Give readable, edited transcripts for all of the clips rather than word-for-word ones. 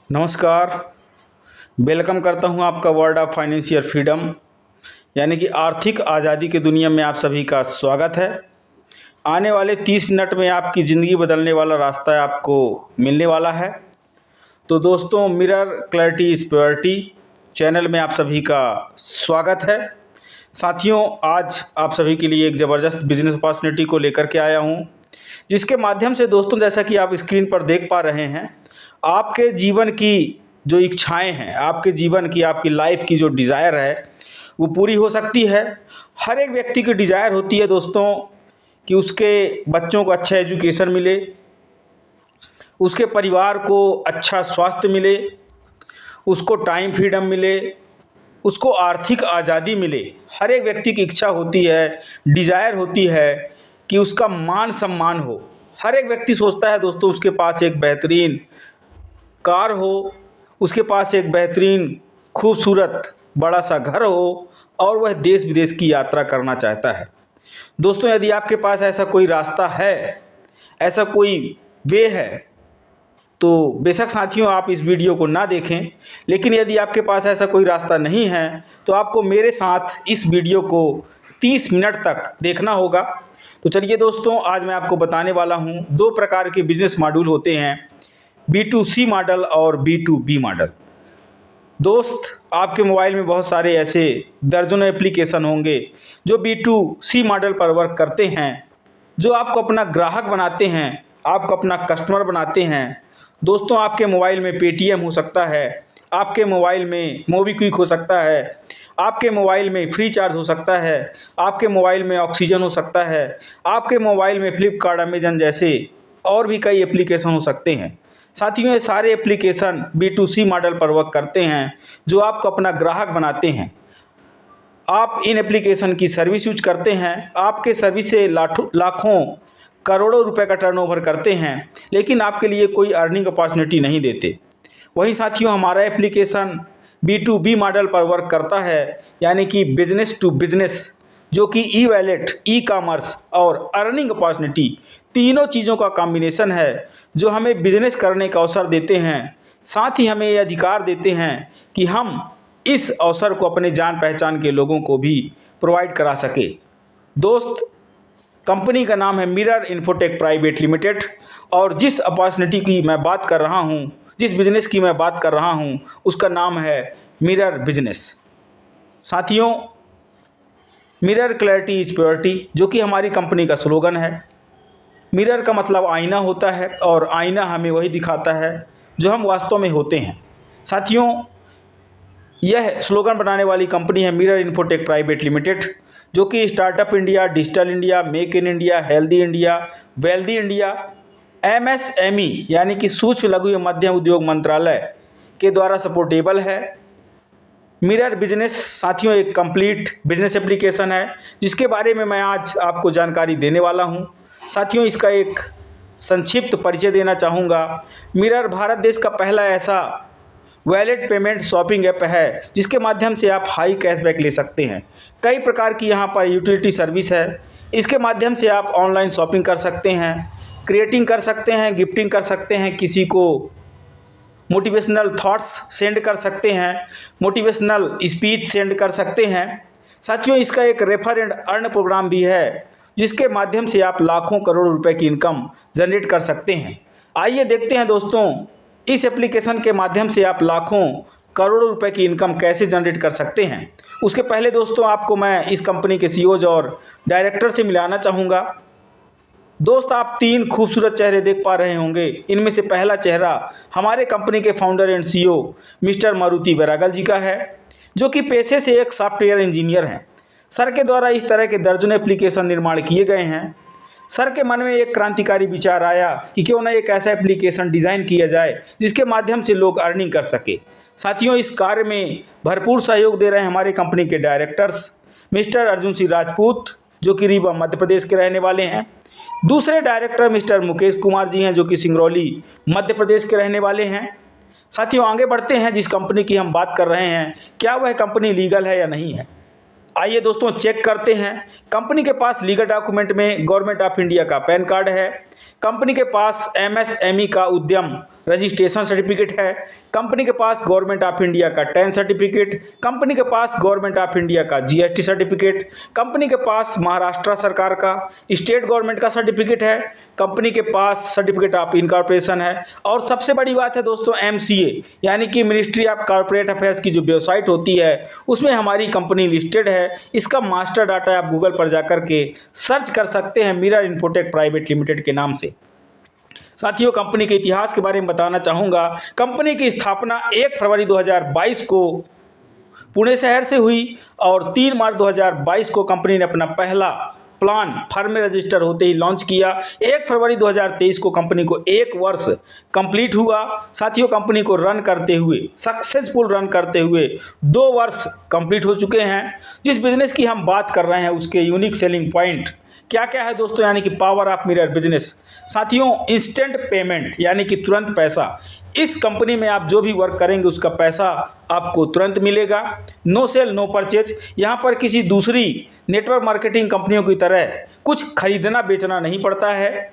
नमस्कार। वेलकम करता हूं आपका वर्ल्ड ऑफ फाइनेंशियल फ्रीडम यानी कि आर्थिक आज़ादी की दुनिया में आप सभी का स्वागत है। आने वाले 30 मिनट में आपकी ज़िंदगी बदलने वाला रास्ता आपको मिलने वाला है। तो दोस्तों, mirror clarity is purity channel में आप सभी का स्वागत है। साथियों, आज आप सभी के लिए एक ज़बरदस्त बिजनेस अपॉर्चुनिटी को लेकर के आया हूं, जिसके माध्यम से दोस्तों, जैसा कि आप स्क्रीन पर देख पा रहे हैं, आपके जीवन की जो इच्छाएं हैं, आपके जीवन की, आपकी लाइफ की जो डिज़ायर है वो पूरी हो सकती है। हर एक व्यक्ति की डिज़ायर होती है दोस्तों कि उसके बच्चों को अच्छा एजुकेशन मिले, उसके परिवार को अच्छा स्वास्थ्य मिले, उसको टाइम फ्रीडम मिले, उसको आर्थिक आज़ादी मिले। हर एक व्यक्ति की इच्छा होती है, डिज़ायर होती है कि उसका मान सम्मान हो। हर एक व्यक्ति सोचता है दोस्तों उसके पास एक बेहतरीन कार हो, उसके पास एक बेहतरीन खूबसूरत बड़ा सा घर हो और वह देश विदेश की यात्रा करना चाहता है। दोस्तों, यदि आपके पास ऐसा कोई रास्ता है, ऐसा कोई वे है, तो बेशक साथियों आप इस वीडियो को ना देखें। लेकिन यदि आपके पास ऐसा कोई रास्ता नहीं है तो आपको मेरे साथ इस वीडियो को 30 मिनट तक देखना होगा। तो चलिए दोस्तों, आज मैं आपको बताने वाला हूँ 2 प्रकार के बिजनेस मॉड्यूल होते हैं, B2C मॉडल और B2B मॉडल। दोस्त, आपके मोबाइल में बहुत सारे ऐसे दर्जनों एप्लीकेशन होंगे जो B2C मॉडल पर वर्क करते हैं, जो आपको अपना ग्राहक बनाते हैं, आपको अपना कस्टमर बनाते हैं। दोस्तों, आपके मोबाइल में पेटीएम हो सकता है, आपके मोबाइल में मोबीक्विक हो सकता है, आपके मोबाइल में फ्री चार्ज हो सकता है, आपके मोबाइल में ऑक्सीजन हो सकता है, आपके मोबाइल में फ्लिपकार्ट, अमेजन जैसे और भी कई एप्लीकेशन हो सकते हैं। साथियों, ये सारे एप्लीकेशन B2C मॉडल पर वर्क करते हैं, जो आपको अपना ग्राहक बनाते हैं। आप इन एप्लीकेशन की सर्विस यूज करते हैं, आपके सर्विस से लाखों करोड़ों रुपए का टर्नओवर करते हैं, लेकिन आपके लिए कोई अर्निंग अपॉर्चुनिटी नहीं देते। वहीं साथियों, हमारा एप्लीकेशन B2B मॉडल पर वर्क करता है, यानी कि बिजनेस टू बिजनेस, जो कि ई वैलेट, ई कॉमर्स और अर्निंग अपॉर्चुनिटी तीनों चीज़ों का कॉम्बिनेशन है, जो हमें बिजनेस करने का अवसर देते हैं। साथ ही हमें ये अधिकार देते हैं कि हम इस अवसर को अपने जान पहचान के लोगों को भी प्रोवाइड करा सके। दोस्त, कंपनी का नाम है मिरर इन्फोटेक प्राइवेट लिमिटेड, और जिस अपॉर्चुनिटी की मैं बात कर रहा हूँ, जिस बिजनेस की मैं बात कर रहा हूँ, उसका नाम है मिरर बिजनेस। साथियों, मिरर क्लैरिटी इज़ प्योरिटी, जो कि हमारी कंपनी का स्लोगन है। मिरर का मतलब आईना होता है और आईना हमें वही दिखाता है जो हम वास्तव में होते हैं। साथियों, यह स्लोगन बनाने वाली कंपनी है मिरर इन्फोटेक प्राइवेट लिमिटेड, जो कि startup India, digital India, make in India, healthy India, wealthy India, MSME यानी कि सूक्ष्म लघु एवं मध्यम उद्योग मंत्रालय के द्वारा सपोर्टेबल है। मिरर बिजनेस साथियों एक कंप्लीट बिजनेस एप्लीकेशन है, जिसके बारे में मैं आज आपको जानकारी देने वाला हूं। साथियों, इसका एक संक्षिप्त परिचय देना चाहूँगा। मिरर भारत देश का पहला ऐसा वैलेट पेमेंट शॉपिंग ऐप है, जिसके माध्यम से आप हाई कैशबैक ले सकते हैं। कई प्रकार की यहाँ पर यूटिलिटी सर्विस है। इसके माध्यम से आप ऑनलाइन शॉपिंग कर सकते हैं, क्रिएटिंग कर सकते हैं, गिफ्टिंग कर सकते हैं, किसी को मोटिवेशनल थॉट्स सेंड कर सकते हैं, मोटिवेशनल स्पीच सेंड कर सकते हैं। साथियों, इसका एक रेफर एंड अर्न प्रोग्राम भी है, जिसके माध्यम से आप लाखों करोड़ रुपए की इनकम जनरेट कर सकते हैं। आइए देखते हैं दोस्तों, इस एप्लीकेशन के माध्यम से आप लाखों करोड़ों रुपए की इनकम कैसे जनरेट कर सकते हैं। उसके पहले दोस्तों, आपको मैं इस कंपनी के CEOज और डायरेक्टर से मिलाना चाहूँगा। दोस्त, आप 3 खूबसूरत चेहरे देख पा रहे होंगे। इनमें से पहला चेहरा हमारे कंपनी के founder and CEO mister Maruti Vairagal ji का है, जो कि पेशे से एक सॉफ्टवेयर इंजीनियर हैं। सर के द्वारा इस तरह के दर्जनों एप्लीकेशन निर्माण किए गए हैं। सर के मन में एक क्रांतिकारी विचार आया कि क्यों ना एक ऐसा एप्लीकेशन डिज़ाइन किया जाए जिसके माध्यम से लोग अर्निंग कर सके। साथियों, इस कार्य में भरपूर सहयोग दे रहे हैं हमारे कंपनी के डायरेक्टर्स मिस्टर अर्जुन सिंह राजपूत, जो कि रीवा मध्य प्रदेश के रहने वाले हैं। दूसरे डायरेक्टर मिस्टर मुकेश कुमार जी हैं, जो कि सिंगरौली मध्य प्रदेश के रहने वाले हैं। साथियों, आगे बढ़ते हैं। जिस कंपनी की हम बात कर रहे हैं, क्या वह कंपनी लीगल है या नहीं है, आइए दोस्तों चेक करते हैं। कंपनी के पास लीगल डॉक्यूमेंट में गवर्नमेंट ऑफ इंडिया का पैन कार्ड है, कंपनी के पास MSME का उद्यम रजिस्ट्रेशन सर्टिफिकेट है, कंपनी के पास गवर्नमेंट ऑफ इंडिया का 10 सर्टिफिकेट, कंपनी के पास गवर्नमेंट ऑफ इंडिया का GST सर्टिफिकेट, कंपनी के पास महाराष्ट्र सरकार का स्टेट गवर्नमेंट का सर्टिफिकेट है, कंपनी के पास सर्टिफिकेट ऑफ इनकॉर्पोरेशन है, और सबसे बड़ी बात है दोस्तों MCA यानी कि मिनिस्ट्री ऑफ कॉर्पोरेट अफेयर्स की जो वेबसाइट होती है उसमें हमारी कंपनी लिस्टेड है। इसका मास्टर डाटा आप गूगल पर जाकर के सर्च कर सकते हैं मिरर इन्फोटेक प्राइवेट लिमिटेड के नाम से। साथियों, कंपनी के इतिहास के बारे में बताना चाहूँगा। कंपनी की स्थापना 1 फरवरी 2022 को पुणे शहर से हुई और 3 मार्च 2022 को कंपनी ने अपना पहला प्लान फर्म में रजिस्टर होते ही लॉन्च किया। 1 फरवरी 2023 को कंपनी को 1 वर्ष कंप्लीट हुआ। साथियों, कंपनी को रन करते हुए, सक्सेसफुल रन करते हुए 2 वर्ष कंप्लीट हो चुके हैं। जिस बिजनेस की हम बात कर रहे हैं उसके यूनिक सेलिंग पॉइंट क्या क्या है दोस्तों, यानी कि पावर ऑफ मिरर बिजनेस। साथियों, इंस्टेंट पेमेंट यानी कि तुरंत पैसा। इस कंपनी में आप जो भी वर्क करेंगे उसका पैसा आपको तुरंत मिलेगा। No sale no purchase. यहाँ पर किसी दूसरी नेटवर्क मार्केटिंग कंपनियों की तरह कुछ खरीदना बेचना नहीं पड़ता है।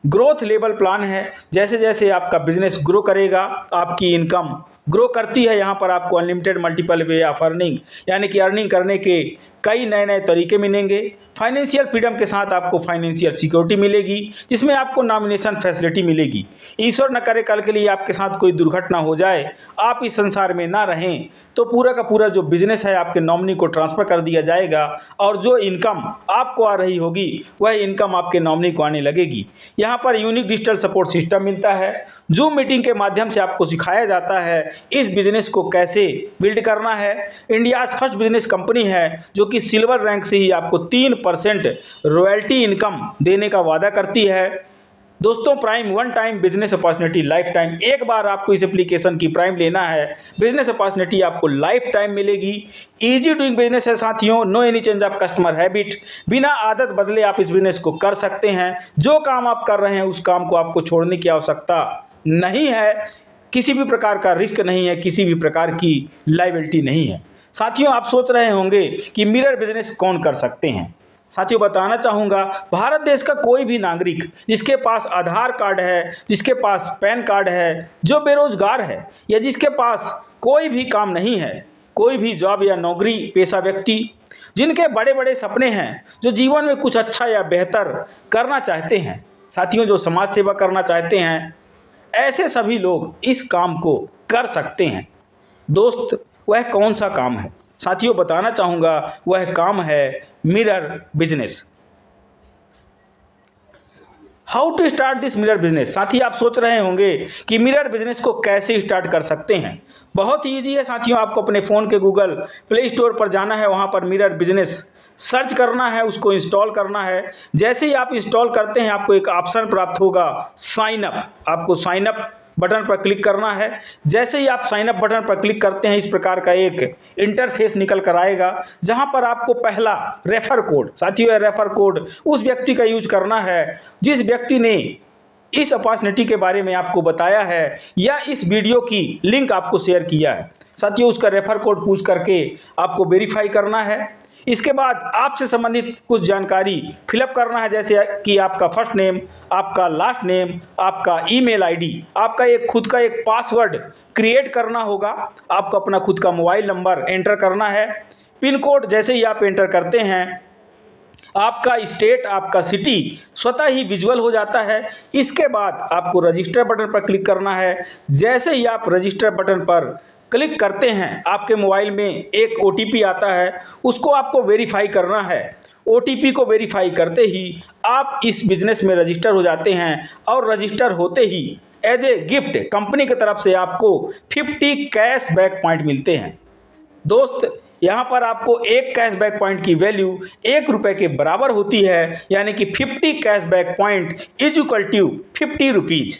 ग्रोथ लेवल प्लान है। जैसे जैसे आपका बिजनेस ग्रो करेगा आपकी इनकम ग्रो करती है। यहाँ पर आपको unlimited multiple way of earning यानी कि अर्निंग करने के कई नए नए तरीके मिलेंगे। फाइनेंशियल फ्रीडम के साथ आपको फाइनेंशियल सिक्योरिटी मिलेगी जिसमें आपको नॉमिनेशन फैसिलिटी मिलेगी। ईश्वर न करे कल के लिए आपके साथ कोई दुर्घटना हो जाए, आप इस संसार में ना रहें, तो पूरा का पूरा जो बिजनेस है आपके नॉमिनी को ट्रांसफ़र कर दिया जाएगा और जो इनकम आपको आ रही होगी वह इनकम आपके नॉमिनी को आने लगेगी। यहाँ पर यूनिक डिजिटल सपोर्ट सिस्टम मिलता है। जूम मीटिंग के माध्यम से आपको सिखाया जाता है इस बिजनेस को कैसे बिल्ड करना है। इंडिया फर्स्ट बिजनेस कंपनी है जो कि सिल्वर रैंक से ही आपको 3% रॉयल्टी इनकम देने का वादा करती है। दोस्तों, prime one time business opportunity life time. एक बार आपको इस एप्लीकेशन की प्राइम लेना है, बिजनेस अपॉर्चुनिटी आपको लाइफ टाइम मिलेगी। इजी डूइंग बिजनेस है साथियों, no any change of customer habit. बिना आदत बदले आप इस बिजनेस को कर सकते हैं। जो काम आप कर रहे हैं उस काम को आपको छोड़ने की आवश्यकता नहीं है। किसी भी प्रकार का रिस्क नहीं है, किसी भी प्रकार की लायबिलिटी नहीं है। साथियों, आप सोच रहे होंगे कि मिरर बिजनेस कौन कर सकते हैं। साथियों, बताना चाहूँगा, भारत देश का कोई भी नागरिक जिसके पास आधार कार्ड है, जिसके पास पैन कार्ड है, जो बेरोजगार है या जिसके पास कोई भी काम नहीं है, कोई भी जॉब या नौकरी पेशा व्यक्ति, जिनके बड़े बड़े सपने हैं, जो जीवन में कुछ अच्छा या बेहतर करना चाहते हैं, साथियों जो समाज सेवा करना चाहते हैं, ऐसे सभी लोग इस काम को कर सकते हैं। दोस्त, वह कौन सा काम है? साथियों, बताना चाहूँगा, वह काम है mirror business. How to start this mirror business. साथी, आप सोच रहे होंगे कि मिरर बिजनेस को कैसे स्टार्ट कर सकते हैं। बहुत ही ईजी है साथियों, आपको अपने फ़ोन के गूगल प्ले स्टोर पर जाना है, वहाँ पर मिरर बिजनेस सर्च करना है, उसको इंस्टॉल करना है। जैसे ही आप इंस्टॉल करते हैं आपको एक ऑप्शन प्राप्त होगा साइन अप। आपको साइन अप बटन पर क्लिक करना है। जैसे ही आप साइन अप बटन पर क्लिक करते हैं इस प्रकार का एक इंटरफेस निकल कर आएगा जहां पर आपको पहला रेफर कोड, साथियों रेफर कोड उस व्यक्ति का यूज करना है जिस व्यक्ति ने इस अपॉर्चुनिटी के बारे में आपको बताया है या इस वीडियो की लिंक आपको शेयर किया है। साथियों, उसका रेफर कोड पूछ करके आपको वेरीफाई करना है। इसके बाद आपसे संबंधित कुछ जानकारी फिलअप करना है, जैसे कि आपका फर्स्ट नेम, आपका लास्ट नेम, आपका ईमेल आईडी, आपका एक खुद का एक पासवर्ड क्रिएट करना होगा, आपको अपना खुद का मोबाइल नंबर एंटर करना है। पिन कोड जैसे ही आप एंटर करते हैं आपका स्टेट, आपका सिटी स्वतः ही विजुअल हो जाता है। इसके बाद आपको रजिस्टर बटन पर क्लिक करना है। जैसे ही आप रजिस्टर बटन पर क्लिक करते हैं आपके मोबाइल में एक OTP आता है, उसको आपको वेरीफाई करना है। OTP को वेरीफाई करते ही आप इस बिजनेस में रजिस्टर हो जाते हैं और रजिस्टर होते ही एज ए गिफ्ट कंपनी की तरफ से आपको 50 कैशबैक पॉइंट मिलते हैं। दोस्त, यहाँ पर आपको एक कैशबैक पॉइंट की वैल्यू 1 रुपये के बराबर होती है, यानी कि 50 cashback point is equal to 50 rupees.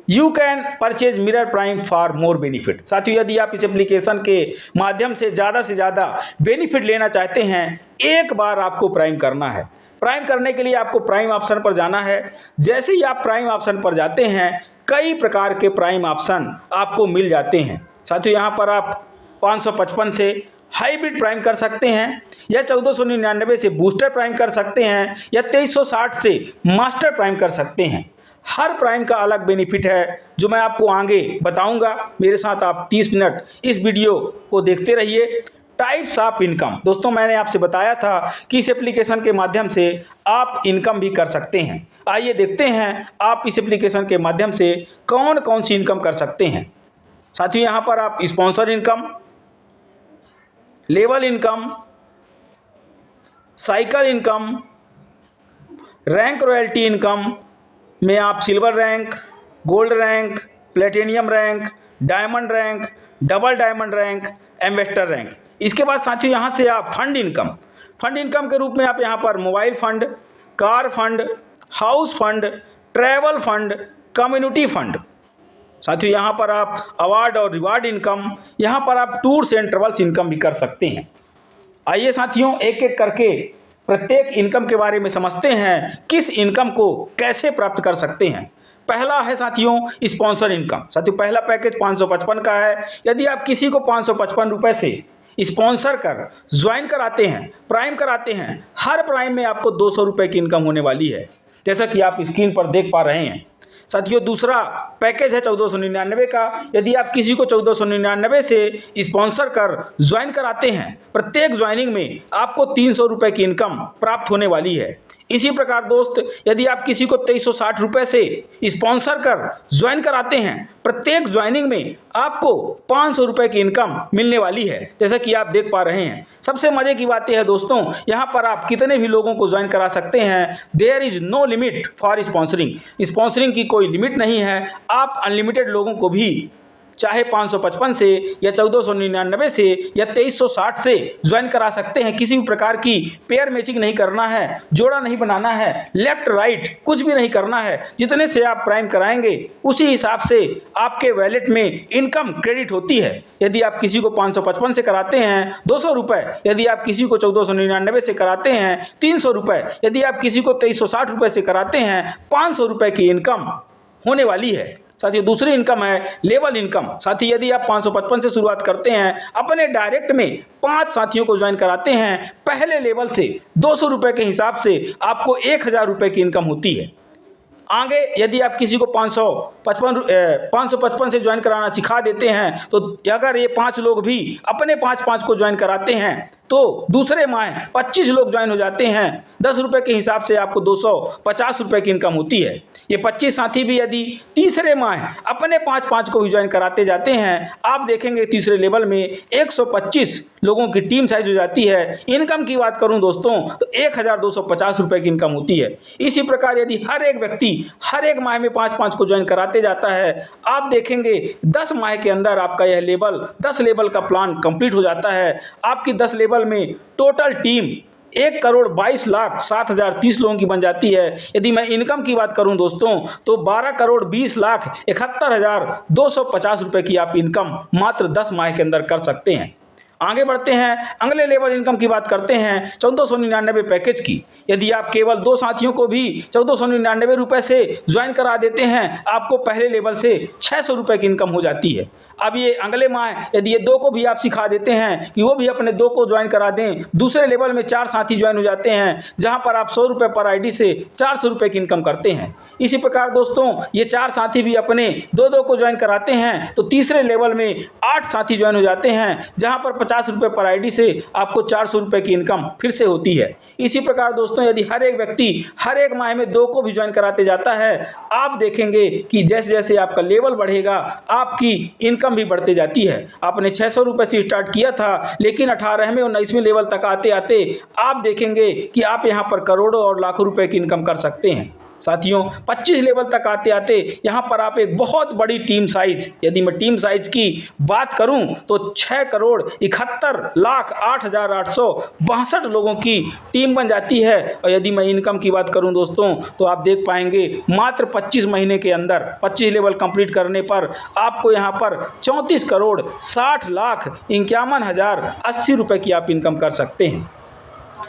You can purchase mirror prime for more benefit. साथियों, यदि आप इस एप्लीकेशन के माध्यम से ज़्यादा बेनिफिट लेना चाहते हैं, एक बार आपको प्राइम करना है। प्राइम करने के लिए आपको प्राइम ऑप्शन पर जाना है। जैसे ही आप प्राइम ऑप्शन पर जाते हैं कई प्रकार के प्राइम ऑप्शन आपको मिल जाते हैं। साथियों, यहाँ पर आप 555 से हाइब्रिड प्राइम कर सकते हैं, या 1499 से बूस्टर प्राइम कर सकते हैं, या 2360 से मास्टर प्राइम कर सकते हैं। हर प्राइम का अलग बेनिफिट है जो मैं आपको आगे बताऊंगा। मेरे साथ आप 30 मिनट इस वीडियो को देखते रहिए। टाइप्स ऑफ इनकम, दोस्तों मैंने आपसे बताया था कि इस एप्लीकेशन के माध्यम से आप इनकम भी कर सकते हैं। आइए देखते हैं आप इस एप्लीकेशन के माध्यम से कौन कौन सी इनकम कर सकते हैं। साथियों, यहाँ पर आप sponsor income, level income, cycle income, rank royalty income में आप silver rank, gold rank, platinum rank, diamond rank, double diamond rank, ambassador rank. इसके बाद साथियों यहाँ से आप फंड इनकम के रूप में आप यहाँ पर mobile fund, car fund, house fund, travel fund, community fund. साथियों यहाँ पर आप अवार्ड और रिवार्ड इनकम, यहाँ पर आप टूर्स एंड ट्रेवल्स इनकम भी कर सकते हैं। आइए साथियों एक एक करके प्रत्येक इनकम के बारे में समझते हैं, किस इनकम को कैसे प्राप्त कर सकते हैं। पहला है साथियों स्पॉन्सर इनकम। साथियों पहला पैकेज 555 का है। यदि आप किसी को 555 रुपये से स्पॉन्सर कर ज्वाइन कराते हैं, प्राइम कराते हैं, हर प्राइम में आपको 200 रुपये की इनकम होने वाली है, जैसा कि आप स्क्रीन पर देख पा रहे हैं। साथियों दूसरा पैकेज है 1499 का। यदि आप किसी को 1499 से स्पॉन्सर कर ज्वाइन कराते हैं, प्रत्येक ज्वाइनिंग में आपको 300 रुपये की इनकम प्राप्त होने वाली है। इसी प्रकार दोस्त, यदि आप किसी को 2360 रुपये से स्पॉन्सर कर ज्वाइन कराते हैं, प्रत्येक ज्वाइनिंग में आपको 500 रुपये की इनकम मिलने वाली है, जैसा कि आप देख पा रहे हैं। सबसे मजे की बात यह है दोस्तों, यहाँ पर आप कितने भी लोगों को ज्वाइन करा सकते हैं। There is no limit for sponsoring की कोई लिमिट नहीं है। आप अनलिमिटेड लोगों को भी चाहे 555 से या 1499 से या 2360 से ज्वाइन करा सकते हैं। किसी भी प्रकार की पेयर मैचिंग नहीं करना है, जोड़ा नहीं बनाना है, लेफ्ट राइट कुछ भी नहीं करना है। जितने से आप प्राइम कराएंगे उसी हिसाब से आपके वैलेट में इनकम क्रेडिट होती है। यदि आप किसी को 555 से कराते हैं 200 रुपये, यदि आप किसी को 1499 से कराते हैं 300 रुपये, यदि आप किसी को 2360 रुपये से कराते हैं 500 रुपये की इनकम होने वाली है। साथियों दूसरी इनकम है लेवल इनकम। साथी यदि आप 555 से शुरुआत करते हैं, अपने डायरेक्ट में 5 साथियों को ज्वाइन कराते हैं, पहले लेवल से 200 रुपये के हिसाब से आपको 1000 रुपये की इनकम होती है। आगे यदि आप किसी को 555 से ज्वाइन कराना सिखा देते हैं, तो अगर ये 5 लोग भी अपने 5 को ज्वाइन कराते हैं तो दूसरे माह 25 लोग ज्वाइन हो जाते हैं। 10 रुपये के हिसाब से आपको 250 रुपये की इनकम होती है। ये 25 साथी भी यदि तीसरे माह अपने 5 को भी ज्वाइन कराते जाते हैं, आप देखेंगे तीसरे लेवल में 125 लोगों की टीम साइज हो जाती है। इनकम की बात करूं दोस्तों तो 1250 रुपये की इनकम होती है। इसी प्रकार यदि हर एक व्यक्ति हर एक माह में 5 को ज्वाइन कराते जाता है, आप देखेंगे 10 माह के अंदर आपका यह लेवल 10 लेवल का प्लान कंप्लीट हो जाता है। आपकी 10 लेवल में टोटल टीम 1,22,07,030 लोगों की बन जाती है। यदि मैं इनकम की बात करूं दोस्तों तो 12,20,71,250 रुपये की आप इनकम मात्र 10 माह के अंदर कर सकते हैं। आगे बढ़ते हैं, अगले लेवल इनकम की बात करते हैं 1499 पैकेज की। यदि आप केवल 2 साथियों को भी 1499 रुपये से ज्वाइन करा देते हैं, आपको पहले लेवल से 600 रुपये की इनकम हो जाती है। अब ये अगले माह यदि ये 2 को भी आप सिखा देते हैं कि वो भी अपने 2 को ज्वाइन करा दें, दूसरे लेवल में 4 साथी ज्वाइन हो जाते हैं, जहां पर आप 100 रुपये पर आईडी से 400 रुपये की इनकम करते हैं। इसी प्रकार दोस्तों ये 4 साथी भी अपने 2 को ज्वाइन कराते हैं तो तीसरे लेवल में 8 साथी ज्वाइन हो जाते हैं, जहां पर 50 रुपये पर आईडी से आपको 400 रुपये की इनकम फिर से होती है। इसी प्रकार दोस्तों यदि हर एक व्यक्ति हर एक माह में 2 को भी ज्वाइन कराते जाता है, आप देखेंगे कि जैसे जैसे आपका लेवल बढ़ेगा आपकी इनकम भी बढ़ती जाती है। आपने 600 रुपये से स्टार्ट किया था, लेकिन 18वें और 19वें लेवल तक आते आते आप देखेंगे कि आप यहाँ पर करोड़ों और लाखों रुपए की इनकम कर सकते हैं। साथियों 25 लेवल तक आते आते यहाँ पर आप एक बहुत बड़ी टीम साइज, यदि मैं टीम साइज की बात करूँ तो 6,71,08,862 लोगों की टीम बन जाती है। और यदि मैं इनकम की बात करूँ दोस्तों तो आप देख पाएंगे मात्र 25 महीने के अंदर 25 लेवल कंप्लीट करने पर आपको यहाँ पर 34,60,51,080 रुपये की आप इनकम कर सकते हैं।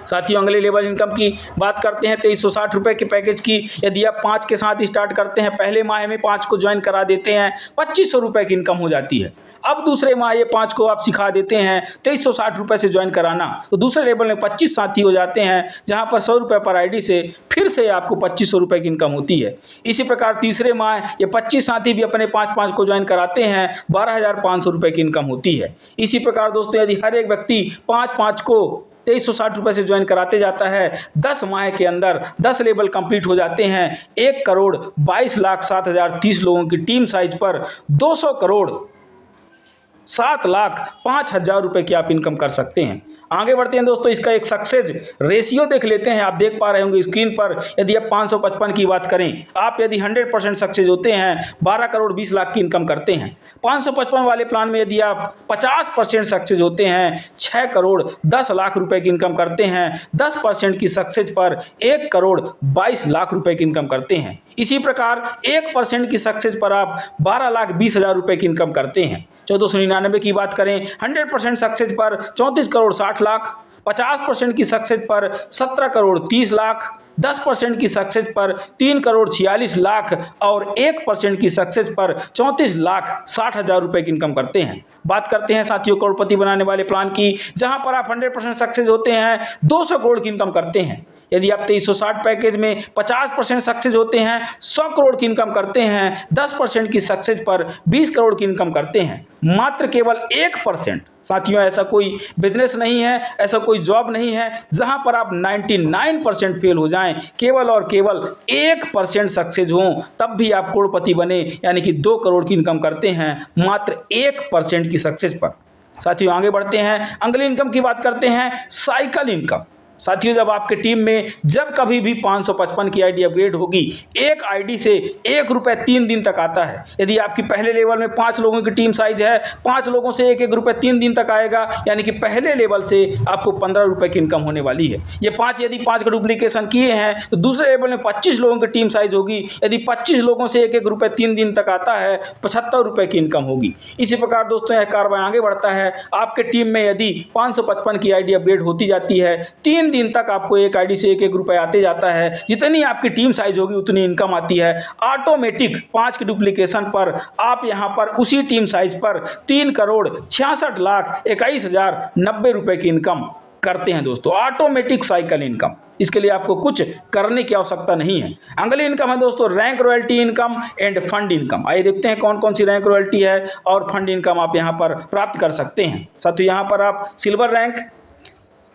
साथियों अगले लेवल इनकम की बात करते हैं 2360 रुपये के पैकेज की। यदि आप 5 के साथ स्टार्ट करते हैं, पहले माह में 5 को ज्वाइन करा देते हैं, 2500 रुपये की इनकम हो जाती है। अब दूसरे माह ये 5 को आप सिखा देते हैं 2360 रुपये से ज्वाइन कराना, तो दूसरे लेवल में 25 साथी हो जाते हैं, जहाँ पर 100 रुपये पर आईडी से फिर से आपको 2500 रुपये की इनकम होती है। इसी प्रकार तीसरे माह ये 25 साथी भी अपने 5-5 को ज्वाइन कराते हैं, 12,500 रुपये की इनकम होती है। इसी प्रकार दोस्तों यदि हर एक व्यक्ति 5-5 को 2360 रुपये से ज्वाइन कराते जाता है, 10 माह के अंदर 10 लेवल कंप्लीट हो जाते हैं। 1,22,07,030 लोगों की टीम साइज पर 200,07,05,000 रुपये की आप इनकम कर सकते हैं। आगे बढ़ते हैं दोस्तों, इसका एक सक्सेस रेशियो देख लेते हैं। आप देख पा रहे होंगे स्क्रीन पर, यदि आप 555 की बात करें, आप यदि 100% सक्सेस होते हैं 12 करोड़ 20 लाख की इनकम करते हैं। 555 वाले प्लान में यदि आप 50% सक्सेस होते हैं 6 करोड़ 10 लाख रुपए की इनकम करते हैं। 10% की सक्सेस पर 1 करोड़ 22 लाख रुपए की इनकम करते हैं। इसी प्रकार 1% की सक्सेस पर आप 12,20,000 रुपए की इनकम करते हैं। 1499 की बात करें, 100% सक्सेस पर 34 करोड़ 60 लाख, 50% की सक्सेस पर 17 करोड़ 30 लाख, 10% की सक्सेस पर 3 करोड़ 46 लाख और 1% की सक्सेस पर 34,60,000 रुपए की इनकम करते हैं। बात करते हैं साथियों करोड़पति बनाने वाले प्लान की, जहां पर आप 100% सक्सेस होते हैं 200 करोड़ की इनकम करते हैं। यदि आप 2360 पैकेज में 50% सक्सेस होते हैं 100 करोड़ की इनकम करते हैं। 10% की सक्सेस पर 20 करोड़ की इनकम करते हैं। मात्र केवल 1%, साथियों ऐसा कोई बिजनेस नहीं है, ऐसा कोई जॉब नहीं है जहां पर आप 99% फेल हो जाएं, केवल और केवल 1% सक्सेस हो तब भी आप करोड़पति बने, यानी कि 2 करोड़ की इनकम करते हैं मात्र 1% की सक्सेस पर। साथियों आगे बढ़ते हैं, अगली इनकम की बात करते हैं, साइकिल इनकम। साथियों जब आपके टीम में जब कभी भी 555 की आईडी अपग्रेड होगी, एक आईडी से 1 रुपये 3 दिन तक आता है। यदि आपकी पहले लेवल में 5 लोगों की टीम साइज है, 5 लोगों से 1-1 रुपये 3 दिन तक आएगा, यानी कि पहले लेवल से आपको 15 रुपये की इनकम होने वाली है। ये 5 यदि 5 का डुप्लीकेशन किए हैं तो दूसरे लेवल में 25 लोगों की टीम साइज होगी। यदि 25 लोगों से 1-1 रुपये 3 दिन तक आता है, 75 रुपये की इनकम होगी। इसी प्रकार दोस्तों यह कार्रवाई आगे बढ़ता है। आपके टीम में यदि 555 की आईडी अपग्रेड होती जाती है, 3 दिन तक आपको एक आईडी से 1-1 रुपये आते जाता है। जितनी आपकी टीम साइज होगी उतनी इनकम आती है ऑटोमेटिक। 5 के डुप्लीकेशन पर आप यहां पर उसी टीम साइज पर 3 करोड़ 66,21,090 रुपये की इनकम करते हैं दोस्तों, ऑटोमेटिक साइकिल इनकम। इसके लिए आपको कुछ करने की आवश्यकता नहीं है। अगली इनकम है दोस्तों rank royalty income end fund income. आइए देखते हैं कौन कौन सी रैंक रॉयल्टी है और फंड इनकम आप यहां पर प्राप्त कर सकते हैं। साथियों यहां पर आप silver rank,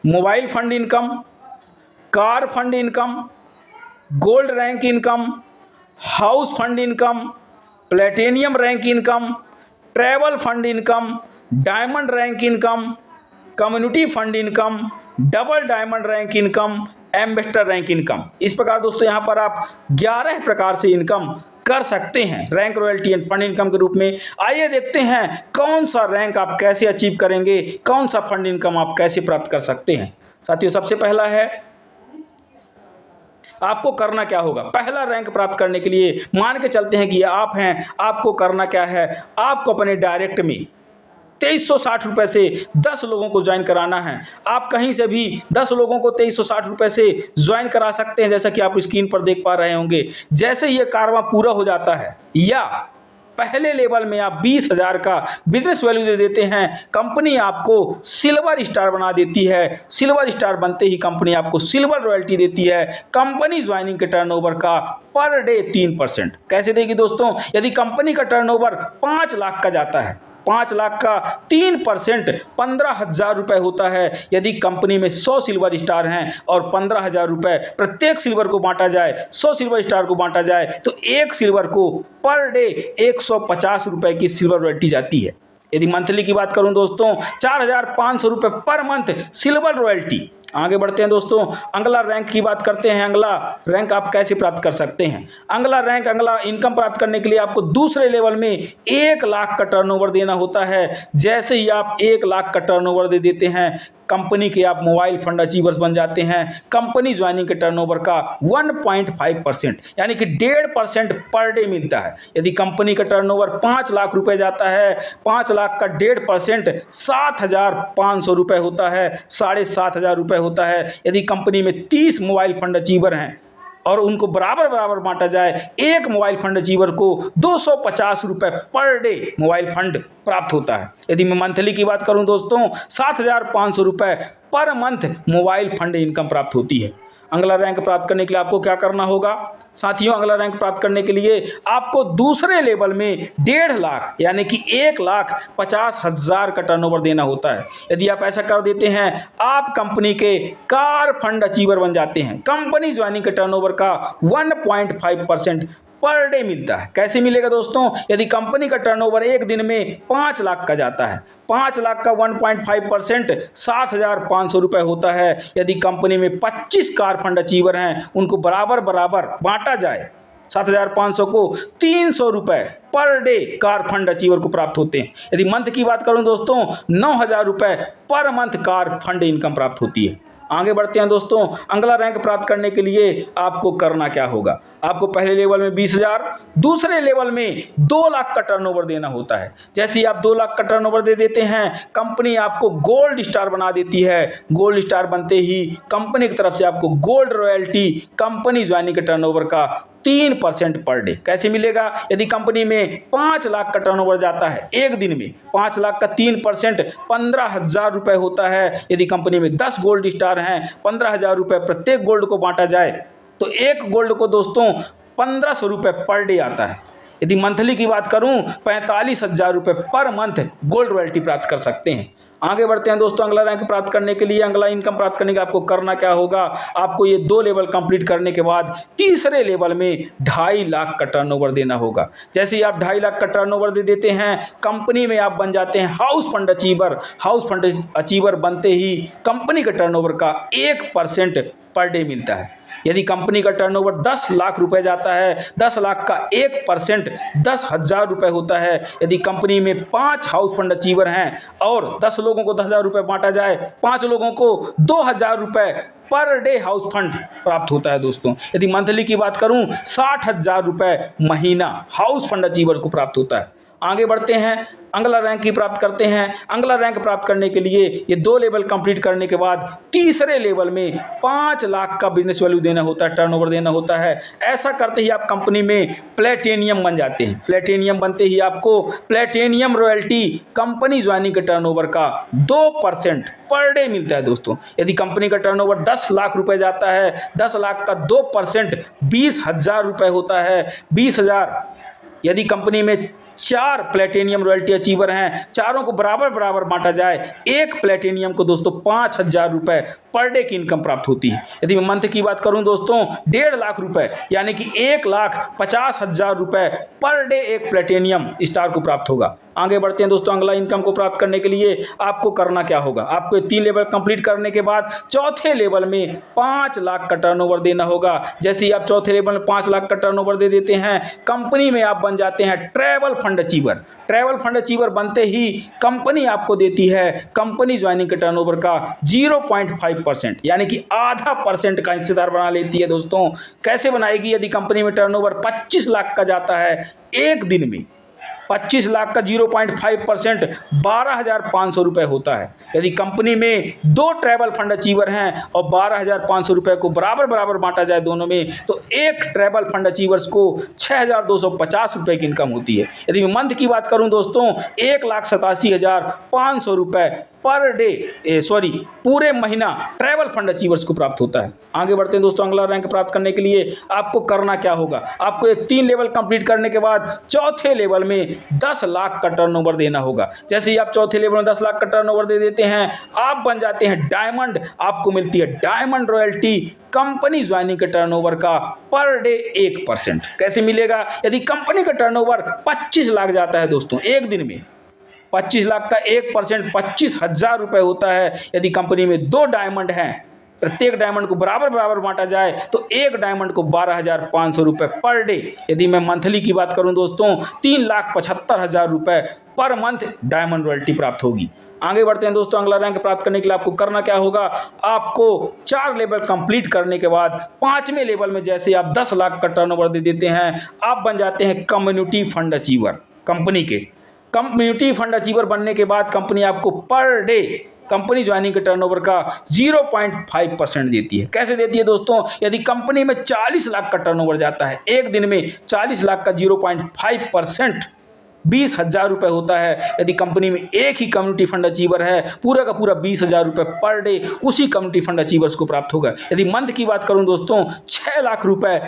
mobile fund income, car fund income, gold rank income, house fund income, platinum rank income, travel fund income, diamond rank income, community fund income, double diamond rank income, ambassador rank income. इस प्रकार दोस्तों यहाँ पर आप 11 प्रकार से income कर सकते हैं rank royalty end fund income के रूप में। आइए देखते हैं कौन सा रैंक आप कैसे अचीव करेंगे, कौन सा फंड इनकम आप कैसे प्राप्त कर सकते हैं। साथियों सबसे पहला है, आपको करना क्या होगा। पहला रैंक प्राप्त करने के लिए मान के चलते हैं कि आप हैं, आपको करना क्या है, आपको अपने डायरेक्ट में 2360 रुपये से 10 लोगों को ज्वाइन कराना है। आप कहीं से भी 10 लोगों को 2360 रुपये से ज्वाइन करा सकते हैं, जैसा कि आप स्क्रीन पर देख पा रहे होंगे। जैसे ही ये कारवां पूरा हो जाता है या पहले लेवल में आप 20,000 का बिजनेस वैल्यू दे देते हैं, कंपनी आपको सिल्वर स्टार बना देती है। सिल्वर स्टार बनते ही कंपनी आपको सिल्वर रॉयल्टी देती है। कंपनी ज्वाइनिंग के टर्नओवर का पर डे 3%। कैसे देगी दोस्तों, यदि कंपनी का टर्नओवर 5 लाख का जाता है, 5 लाख का 3% 15,000 रुपये होता है। यदि कंपनी में 100 सिल्वर स्टार हैं और 15,000 रुपये प्रत्येक सिल्वर को बांटा जाए, 100 सिल्वर स्टार को बांटा जाए तो एक सिल्वर को पर डे 150 रुपये की सिल्वर रॉयल्टी जाती है। यदि मंथली की बात करूं दोस्तों, 4,500 रुपये पर मंथ सिल्वर रॉयल्टी। आगे बढ़ते हैं दोस्तों, अगला रैंक की बात करते हैं। अगला रैंक आप कैसे प्राप्त कर सकते हैं। अगला रैंक, अगला इनकम प्राप्त करने के लिए आपको दूसरे लेवल में 1 लाख का टर्नओवर देना होता है। जैसे ही आप 1 लाख का टर्नओवर दे देते हैं, कंपनी के आप मोबाइल फंड अचीवर्स बन जाते हैं। कंपनी ज्वाइनिंग के टर्नओवर का 1.5% यानी कि 1.5% पर डे मिलता है। यदि कंपनी का टर्नओवर 5 लाख रुपए जाता है, 5 लाख का 1.5% 7,500 रुपये होता है, 7,500 रुपये होता है। यदि कंपनी में 30 मोबाइल फंड अचीवर हैं और उनको बराबर बराबर बांटा जाए, एक मोबाइल फंड अचीवर को 250 रुपये पर डे मोबाइल फंड प्राप्त होता है। यदि मैं मंथली की बात करूं दोस्तों, 7,500 रुपये per month mobile fund income प्राप्त होती है। अगला रैंक प्राप्त करने के लिए आपको क्या करना होगा साथियों? अगला रैंक प्राप्त करने के लिए आपको दूसरे लेवल में 1.5 लाख यानी कि 1,50,000 का टर्नओवर देना होता है। यदि आप ऐसा कर देते हैं, आप कंपनी के कार फंड अचीवर बन जाते हैं। कंपनी ज्वाइनिंग के टर्नओवर का 1.5% पर डे मिलता है। कैसे मिलेगा दोस्तों? यदि कंपनी का टर्नओवर एक दिन में 5 लाख का जाता है, 5 लाख का 1.5% 7,500 रुपये होता है। यदि कंपनी में 25 कार फंड अचीवर हैं, उनको बराबर बराबर बांटा जाए, 7,500 को 300 रुपये per day car fund achiever को प्राप्त होते हैं। यदि मंथ की बात करूं दोस्तों, 9,000 रुपये per month car fund income प्राप्त होती है। आगे बढ़ते हैं दोस्तों। अगला रैंक प्राप्त करने के लिए आपको करना क्या होगा? आपको पहले लेवल में 20,000, दूसरे लेवल में 2 लाख का टर्नओवर देना होता है। जैसे ही आप 2 लाख का टर्नओवर दे देते हैं, कंपनी आपको गोल्ड स्टार बना देती है। गोल्ड स्टार बनते ही कंपनी की तरफ से आपको गोल्ड रॉयल्टी कंपनी ज्वाइनिंग के टर्नओवर का 3% पर डे। कैसे मिलेगा? यदि कंपनी में 5 लाख का टर्नओवर जाता है एक दिन में, 5 लाख का 3% 15,000 रुपये होता है। यदि कंपनी में 10 गोल्ड स्टार हैं, 15,000 रुपये प्रत्येक गोल्ड को बांटा जाए तो एक गोल्ड को दोस्तों 1,500 रुपये पर डे आता है। यदि मंथली की बात करूं, 45,000 रुपये पर मंथ गोल्ड रॉयल्टी प्राप्त कर सकते हैं। आगे बढ़ते हैं दोस्तों। अगला रैंक प्राप्त करने के लिए, अगला इनकम प्राप्त करने के आपको करना क्या होगा? आपको ये 2 लेवल कंप्लीट करने के बाद तीसरे लेवल में 2.5 लाख का टर्नओवर देना होगा। जैसे ही आप 2.5 लाख का टर्नओवर दे देते हैं, कंपनी में आप बन जाते हैं house fund achiever. House fund achiever बनते ही कंपनी के टर्नओवर का 1% पर डे मिलता है। यदि कंपनी का टर्नओवर 10 लाख रुपए जाता है, 10 लाख का 1% 10,000 रुपये होता है। यदि कंपनी में 5 हाउस फंड अचीवर हैं और 10 लोगों को 10,000 रुपये बांटा जाए, 5 लोगों को 2,000 रुपये पर डे हाउस फंड प्राप्त होता है दोस्तों। यदि मंथली की बात करूं, 60,000 रुपये महीना हाउस फंड अचीवर्स को प्राप्त होता है। आगे बढ़ते हैं, अगला रैंक की प्राप्त करते हैं। अगला रैंक प्राप्त करने के लिए ये 2 लेवल कंप्लीट करने के बाद तीसरे लेवल में 5 लाख का बिजनेस वैल्यू देना होता है, टर्नओवर देना होता है। ऐसा करते ही आप कंपनी में प्लेटिनियम बन जाते हैं। प्लेटिनियम बनते ही आपको प्लेटिनियम रॉयल्टी कंपनी ज्वाइनिंग के टर्नओवर का 2% पर डे मिलता है दोस्तों। यदि कंपनी का टर्नओवर 10 लाख रुपए जाता है, 10 लाख का 2% 20,000 रुपये होता है। 20,000 यदि कंपनी में 4 प्लेटिनियम रॉयल्टी अचीवर हैं, चारों को बराबर बराबर बांटा जाए, एक प्लेटिनियम को दोस्तों 5,000 रुपये पर डे की इनकम प्राप्त होती है। यदि मैं मंथ की बात करूं दोस्तों, 1.5 लाख रुपए यानी कि 1,50,000 रुपये पर डे एक प्लेटिनियम स्टार को प्राप्त होगा। आगे बढ़ते हैं दोस्तों। अगला इनकम को प्राप्त करने के लिए आपको करना क्या होगा? आपको ये 3 लेवल कंप्लीट करने के बाद चौथे लेवल में 5 लाख का टर्नओवर देना होगा। जैसे ही आप चौथे लेवल में 5 लाख का टर्नओवर दे देते हैं, कंपनी में आप बन जाते हैं travel fund achiever. Travel fund achiever बनते ही कंपनी आपको देती है कंपनी ज्वाइनिंग के टर्नओवर का 0.5% यानी कि आधा % का हिस्सेदार बना लेती है दोस्तों। कैसे बनाएगी? यदि कंपनी में टर्नओवर 25 लाख का जाता है एक दिन में, 25 लाख का 0.5% 12,500 रुपये होता है। यदि कंपनी में 2 ट्रैवल फंड अचीवर हैं और 12,500 रुपये को बराबर बराबर बांटा जाए दोनों में, तो एक ट्रैवल फंड अचीवर्स को 6,250 रुपये की इनकम होती है। यदि मैं मंथ की बात करूं दोस्तों, 1,87,500 रुपये पर डे पूरे महीना ट्रैवल फंड अचीवर्स को प्राप्त होता है। आगे बढ़ते हैं दोस्तों। अगला रैंक प्राप्त करने के लिए आपको करना क्या होगा? आपको ये 3 लेवल कंप्लीट करने के बाद चौथे लेवल में 10 लाख का टर्नओवर देना होगा। जैसे ही आप चौथे लेवल में 10 लाख का टर्नओवर दे देते हैं, आप बन जाते हैं डायमंड। आपको मिलती है डायमंड रॉयल्टी कंपनी ज्वाइनिंग के टर्नओवर का पर डे 1%। कैसे मिलेगा? यदि कंपनी का टर्नओवर 25 लाख जाता है दोस्तों एक दिन में, 25 लाख का 1% 25,000 रुपये होता है। यदि कंपनी में 2 डायमंड हैं, प्रत्येक डायमंड को बराबर बराबर बांटा जाए तो एक डायमंड को 12,500 रुपये पर डे। यदि मैं मंथली की बात करूं दोस्तों, 3,75,000 रुपये पर मंथ डायमंड रॉयल्टी प्राप्त होगी। आगे बढ़ते हैं दोस्तों। अगला रैंक प्राप्त करने के लिए आपको करना क्या होगा? आपको 4 लेवल कंप्लीट करने के बाद 5वें लेवल में जैसे आप 10 लाख का टर्नओवर दे देते हैं, आप बन जाते हैं कम्युनिटी फंड अचीवर कंपनी के। कम्युनिटी फंड अचीवर बनने के बाद कंपनी आपको पर डे कंपनी ज्वाइनिंग के टर्नओवर का 0.5% देती है। कैसे देती है दोस्तों? यदि कंपनी में 40 लाख का टर्नओवर जाता है, एक दिन में 40 लाख का 0.5% 20,000 रुपये होता है। यदि कंपनी में एक ही कम्युनिटी फंड अचीवर है, पूरा का पूरा 20,000 रुपये पर डे उसी कम्युनिटी फंड अचीवर्स को प्राप्त होगा। यदि मंथ की बात करूं दोस्तों, 6 लाख रुपये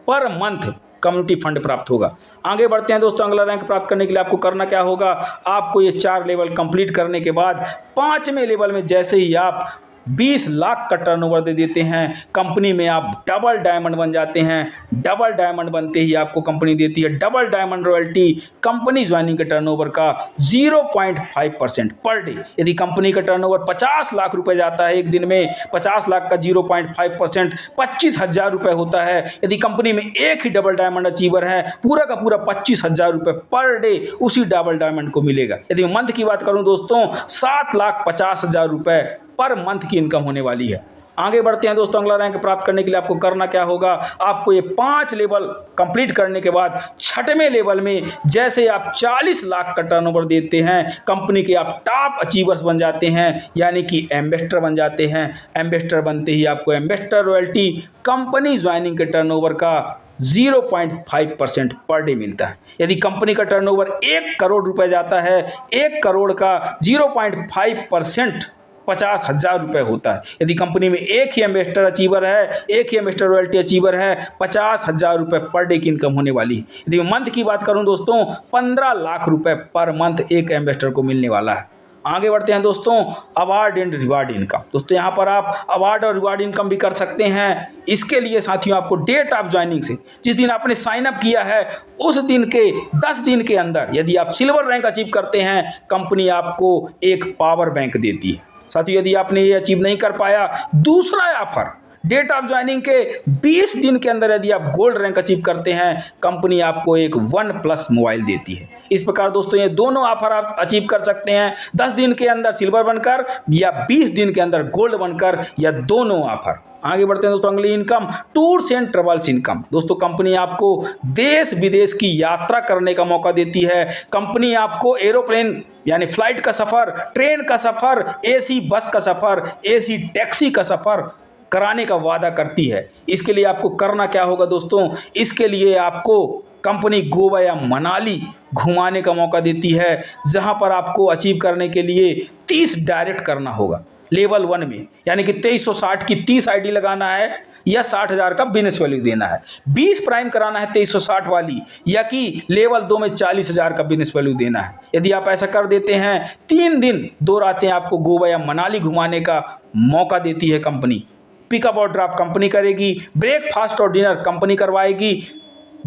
पर मंथ कम्युनिटी फंड प्राप्त होगा। आगे बढ़ते हैं दोस्तों। अगला रैंक प्राप्त करने के लिए आपको करना क्या होगा? आपको ये 4 लेवल कंप्लीट करने के बाद 5वें लेवल में जैसे ही आप 20 लाख का टर्नओवर दे देते हैं, कंपनी में आप डबल डायमंड बन जाते हैं। डबल डायमंड बनते ही आपको कंपनी देती है double diamond royalty company joining के टर्नओवर का 0.5% पर डे। यदि कंपनी का टर्नओवर 50 लाख रुपए जाता है एक दिन में, 50 लाख का 0.5% 25,000 रुपये होता है। यदि कंपनी में एक ही डबल डायमंड अचीवर है, पूरा का पूरा 25,000 रुपये पर डे उसी डबल डायमंड को मिलेगा। यदि मंथ की बात करूं दोस्तों, 7,50,000 रुपये पर मंथ की इनकम होने वाली है। आगे बढ़ते हैं दोस्तों। अगला रैंक प्राप्त करने के लिए आपको करना क्या होगा? आपको ये 5 लेवल कंप्लीट करने के बाद 6वें लेवल में जैसे आप 40 लाख का टर्नओवर देते हैं, कंपनी के आप टॉप अचीवर्स बन जाते हैं, यानी कि एम्बेसडर बन जाते हैं। एम्बेसडर बनते ही आपको एम्बेसडर रॉयल्टी कंपनी ज्वाइनिंग के टर्नओवर का 0.5% पर डे मिलता है। यदि कंपनी का टर्नओवर 1 करोड़ रुपए जाता है, 1 करोड़ का 0.5% 50,000 रुपये होता है। यदि कंपनी में एक ही एम्बेसडर अचीवर है, एक ही एम्बेसडर रॉयल्टी अचीवर है, 50,000 रुपये पर डे की इनकम होने वाली है। यदि मंथ की बात करूं दोस्तों, 15 लाख रुपए पर मंथ एक एम्बेसडर को मिलने वाला है। आगे बढ़ते हैं दोस्तों। Award and reward income. दोस्तों यहाँ पर आप अवार्ड और रिवार्ड इनकम भी कर सकते हैं। इसके लिए साथियों आपको डेट ऑफ ज्वाइनिंग से, जिस दिन आपने साइन अप किया है उस दिन के 10 दिन के अंदर यदि आप सिल्वर रैंक अचीव करते हैं, कंपनी आपको एक पावर बैंक देती है। साथियों यदि आपने ये अचीव नहीं कर पाया, दूसरा ऑफर डेट ऑफ ज्वाइनिंग के 20 दिन के अंदर यदि आप गोल्ड रैंक अचीव करते हैं, कंपनी आपको एक OnePlus मोबाइल देती है। इस प्रकार दोस्तों ये दोनों ऑफर आप अचीव कर सकते हैं, 10 दिन के अंदर सिल्वर बनकर या 20 दिन के अंदर गोल्ड बनकर, या दोनों ऑफर। आगे बढ़ते हैं दोस्तों। अगली income tours and travels income. दोस्तों कंपनी आपको देश विदेश की यात्रा करने का मौका देती है। कंपनी आपको एरोप्लेन यानी फ्लाइट का सफ़र, ट्रेन का सफ़र, AC बस का सफ़र, AC टैक्सी का सफ़र कराने का वादा करती है। इसके लिए आपको करना क्या होगा दोस्तों? इसके लिए आपको कंपनी गोवा या मनाली घुमाने का मौका देती है, जहां पर आपको अचीव करने के लिए 30 डायरेक्ट करना होगा लेवल 1 में, यानी कि 2360 की 30 ID लगाना है या 60,000 का बिजनेस वैल्यू देना है। 20 प्राइम कराना है 2360 वाली, या कि लेवल 2 में 40,000 का बिजनेस वैल्यू देना है। यदि आप ऐसा कर देते हैं, 3 दिन 2 रातें आपको गोवा या मनाली घुमाने का मौका देती है कंपनी। पिकअप और ड्रॉप कंपनी करेगी, ब्रेकफास्ट और डिनर कंपनी करवाएगी।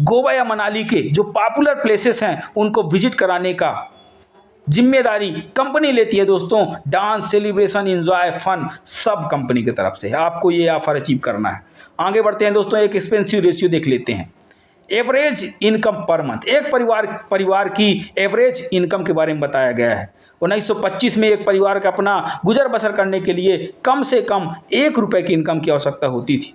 गोवा या मनाली के जो पॉपुलर प्लेसेस हैं उनको विजिट कराने का जिम्मेदारी कंपनी लेती है दोस्तों। डांस, सेलिब्रेशन, एंजॉय, फन सब कंपनी की तरफ से। आपको ये ऑफर अचीव करना है। आगे बढ़ते हैं दोस्तों। एक एक्सपेंसिव रेशियो देख लेते हैं। एवरेज इनकम पर मंथ, एक परिवार की एवरेज इनकम के बारे में बताया गया है। 1925 में एक परिवार का अपना गुजर बसर करने के लिए कम से कम 1 रुपये की इनकम की आवश्यकता होती थी।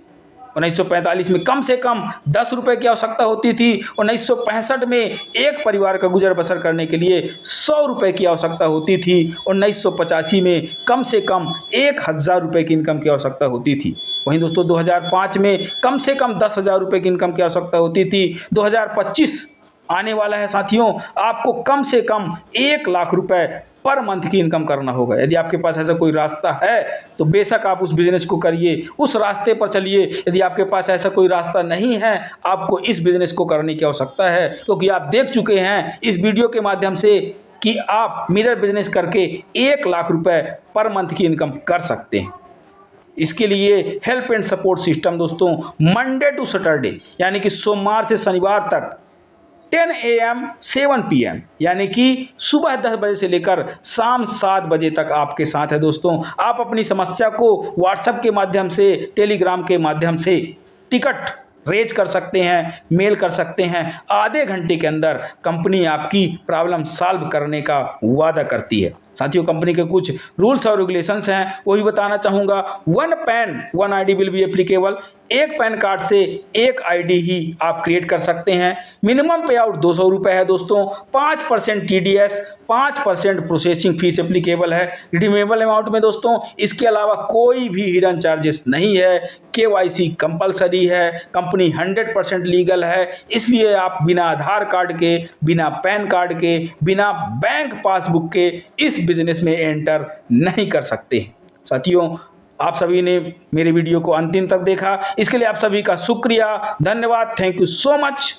1945 में कम से कम 10 रुपये की आवश्यकता होती थी। 1965 में एक परिवार का गुजर बसर करने के लिए 100 रुपये की आवश्यकता होती थी। 1985 में कम से कम 1,000 रुपये की इनकम की आवश्यकता होती थी। वहीं दोस्तों 2005 में कम से कम 10,000 रुपये की इनकम की आवश्यकता होती थी। 2025 आने वाला है साथियों, आपको कम से कम 1 लाख रुपए पर मंथ की इनकम करना होगा। यदि आपके पास ऐसा कोई रास्ता है तो बेशक आप उस बिज़नेस को करिए, उस रास्ते पर चलिए। यदि आपके पास ऐसा कोई रास्ता नहीं है, आपको इस बिज़नेस को करने की आवश्यकता है, क्योंकि आप देख चुके हैं इस वीडियो के माध्यम से कि आप मिरर बिजनेस करके 1 लाख रुपए पर मंथ की इनकम कर सकते हैं। इसके लिए हेल्प एंड सपोर्ट सिस्टम दोस्तों मंडे टू सैटरडे यानी कि सोमवार से शनिवार तक 10 AM 7 PM यानी कि सुबह 10 बजे से लेकर शाम 7 बजे तक आपके साथ है दोस्तों। आप अपनी समस्या को व्हाट्सएप के माध्यम से, टेलीग्राम के माध्यम से टिकट रेज कर सकते हैं, मेल कर सकते हैं। आधे घंटे के अंदर कंपनी आपकी प्रॉब्लम सॉल्व करने का वादा करती है। साथियों कंपनी के कुछ रूल्स और रेगुलेशंस हैं वो भी बताना चाहूँगा। 1 PAN 1 ID will be applicable. एक पैन कार्ड से एक आईडी ही आप क्रिएट कर सकते हैं। मिनिमम पे आउट 200 रुपये है दोस्तों। 5% TDS, 5% प्रोसेसिंग फीस एप्लीकेबल है रिडीमेबल अमाउंट में दोस्तों। इसके अलावा कोई भी हिडन चार्जेस नहीं है। KYC कंपलसरी है। कंपनी 100% लीगल है। इसलिए आप बिना आधार कार्ड के, बिना पैन कार्ड के, बिना बैंक पासबुक के इस बिजनेस में एंटर नहीं कर सकते। साथियों, आप सभी ने मेरे वीडियो को अंतिम तक देखा, इसके लिए आप सभी का शुक्रिया, धन्यवाद। Thank you so much.